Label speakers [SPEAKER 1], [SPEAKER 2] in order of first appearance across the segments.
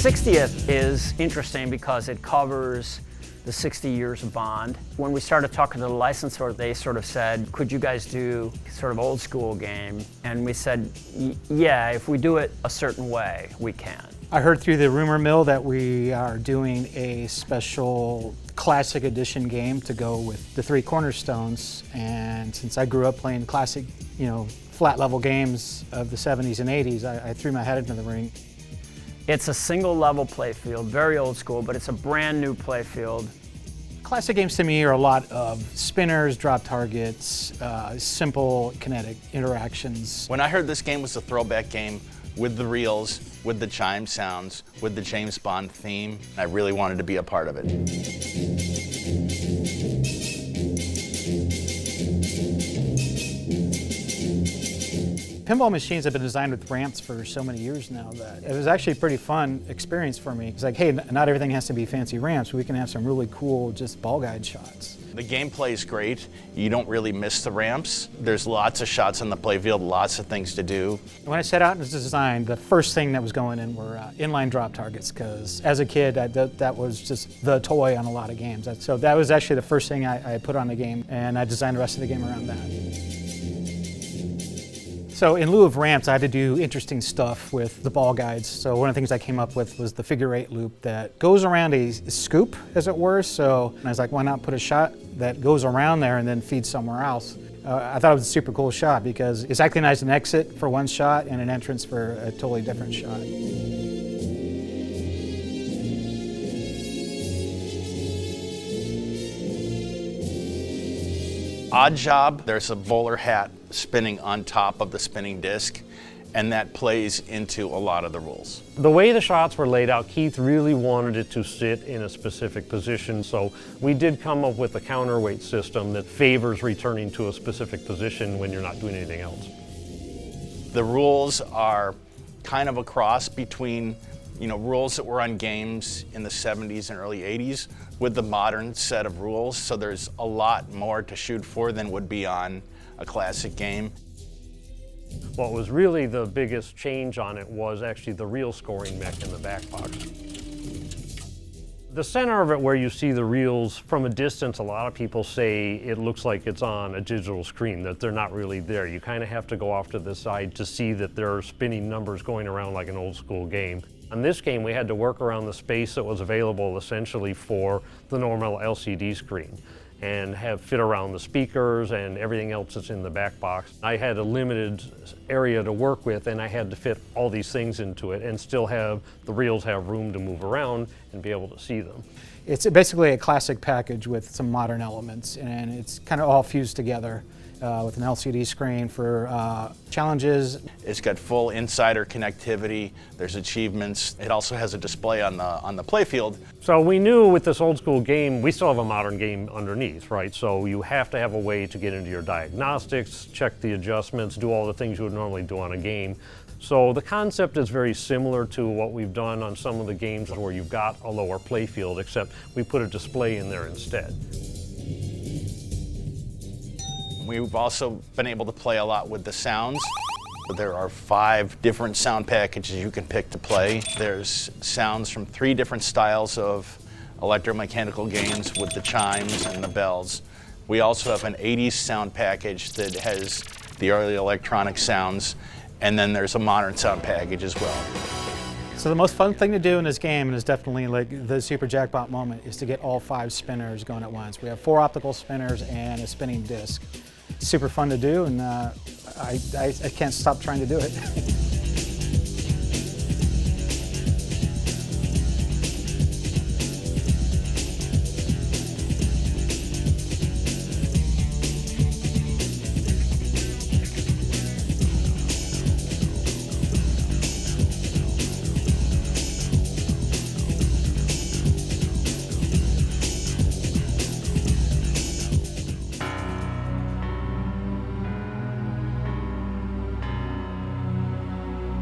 [SPEAKER 1] 60th is interesting because it covers the 60 years of Bond. When we started talking to the licensor, they sort of said, could you guys do sort of old school game? And we said, yeah, if we do it a certain way, we can.
[SPEAKER 2] I heard through the rumor mill that we are doing a special classic edition game to go with the three cornerstones. And since I grew up playing classic, flat level games of the 70s and 80s, I threw my head into the ring.
[SPEAKER 1] It's a single level playfield, very old school, but it's a brand new playfield.
[SPEAKER 2] Classic games to me are a lot of spinners, drop targets, simple kinetic interactions.
[SPEAKER 3] When I heard this game was a throwback game with the reels, with the chime sounds, with the James Bond theme, I really wanted to be a part of it.
[SPEAKER 2] Pinball machines have been designed with ramps for so many years now that it was actually a pretty fun experience for me. It's like, hey, not everything has to be fancy ramps. We can have some really cool just ball guide shots.
[SPEAKER 3] The gameplay is great. You don't really miss the ramps. There's lots of shots on the playfield, lots of things to do.
[SPEAKER 2] When I set out and designed, the first thing that was going in were inline drop targets, because as a kid, that was just the toy on a lot of games. So that was actually the first thing I put on the game, and I designed the rest of the game around that. So in lieu of ramps, I had to do interesting stuff with the ball guides. So one of the things I came up with was the figure-8 loop that goes around a scoop, as it were. So I was like, why not put a shot that goes around there and then feeds somewhere else? I thought it was a super cool shot because it's acting as an exit for one shot and an entrance for a totally different shot.
[SPEAKER 3] Odd job, there's a bowler hat spinning on top of the spinning disc, and that plays into a lot of the rules.
[SPEAKER 4] The way the shots were laid out, Keith really wanted it to sit in a specific position, so we did come up with a counterweight system that favors returning to a specific position when you're not doing anything else.
[SPEAKER 3] The rules are kind of a cross between rules that were on games in the 70s and early 80s with the modern set of rules, so there's a lot more to shoot for than would be on a classic game.
[SPEAKER 4] What was really the biggest change on it was actually the reel scoring mech in the back box. The center of it where you see the reels from a distance, a lot of people say it looks like it's on a digital screen, that they're not really there. You kind of have to go off to the side to see that there are spinning numbers going around like an old school game. On this game, we had to work around the space that was available essentially for the normal LCD screen and have fit around the speakers and everything else that's in the back box. I had a limited area to work with, and I had to fit all these things into it and still have the reels have room to move around and be able to see them.
[SPEAKER 2] It's basically a classic package with some modern elements, and it's kind of all fused together with an LCD screen for challenges.
[SPEAKER 3] It's got full insider connectivity, there's achievements. It also has a display on the playfield.
[SPEAKER 4] So we knew with this old school game, we still have a modern game underneath, right? So you have to have a way to get into your diagnostics, check the adjustments, do all the things you would normally do on a game. So the concept is very similar to what we've done on some of the games where you've got a lower playfield, except we put a display in there instead.
[SPEAKER 3] We've also been able to play a lot with the sounds. There are 5 different sound packages you can pick to play. There's sounds from 3 different styles of electromechanical games with the chimes and the bells. We also have an 80s sound package that has the early electronic sounds, and then there's a modern sound package as well.
[SPEAKER 2] So the most fun thing to do in this game, and is definitely like the super jackpot moment, is to get all 5 spinners going at once. We have 4 optical spinners and a spinning disc. Super fun to do, and I can't stop trying to do it.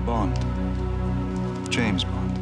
[SPEAKER 5] Bond. James Bond.